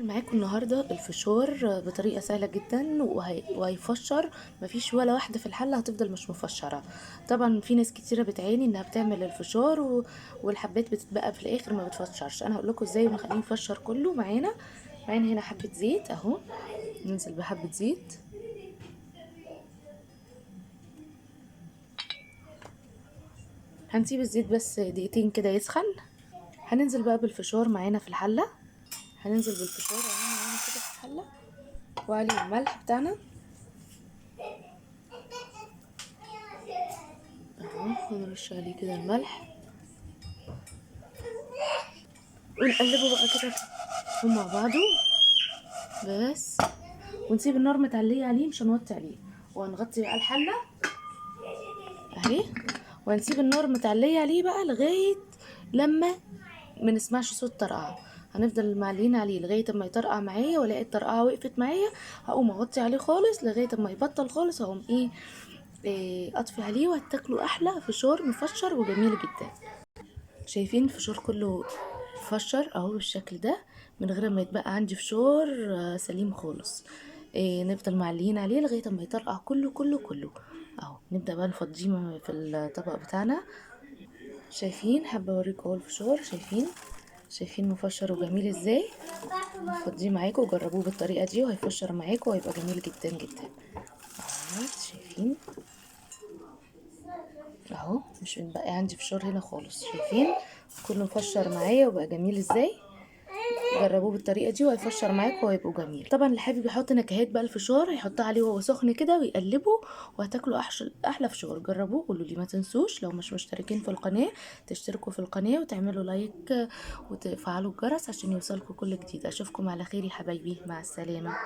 معاكم النهارده الفشار بطريقه سهله جدا وهيفشر. مفيش ولا واحده في الحله هتفضل مش مفشره. طبعا في ناس كتيره بتعاني انها بتعمل الفشار والحبات بتتبقى في الاخر ما بتفشرش. انا هقول لكم ازاي ونخليه يفشر كله. معانا هنا حبه زيت اهو. ننزل بحبه زيت. هنسيب الزيت بس دقيقتين كده يسخن. هننزل بقى بالفشار معانا في الحله. هننزل بالفشار اهو معانا كده في الحله، وعليه الملح بتاعنا اهو. ونرش عليه كده الملح ونقلبه بقى كده مع بعضه بس. ونسيب النار متعلية عليه، مش هنوطي عليه. وهنغطي بقى الحلة اهي، وهنسيب النار متعلية عليه بقى لغاية لما ما نسمعش صوت طرقعة. هنفضل معلين عليه لغاية اما يطرقع معايا، والاقي الطرقعة وقفت معايا هقوم اغطي عليه خالص لغاية اما يبطل خالص. هقوم اطفي عليه، وهتاكلوا احلى فشار مفشر وجميل جدا. شايفين الفشار كله فشر اهو بالشكل ده، من غير ما يتبقى عندي فشار سليم خالص. نفضل معليين عليه لغايه ما يطرقع كله كله كله اهو. نبدا بقى نفضيه في الطبق بتاعنا. شايفين؟ حابه اوريكم اهو الفشار. شايفين مفشر وجميل ازاي. نفضيه معاكم وجربوه بالطريقه دي وهيفشر معاكم وهيبقى جميل جدا جدا اهو. شايفين اهو؟ مش بقى عندي فشار هنا خالص. شايفين كله مفشر معايا وبقى جميل ازاي. جربوه بالطريقه دي وهيفشر معاكم وهيبقوا جميل. طبعا اللي حابب يحط نكهات بقى الفشار هيحطها عليه وهو سخن كده ويقلبه، وهتاكلوا احلى فشار. جربوه. قولوا لي ما تنسوش لو مش مشتركين في القناه تشتركوا في القناه وتعملوا لايك وتفعلوا الجرس عشان يوصلكوا كل جديد. اشوفكم على خير يا حبايبي، مع السلامه.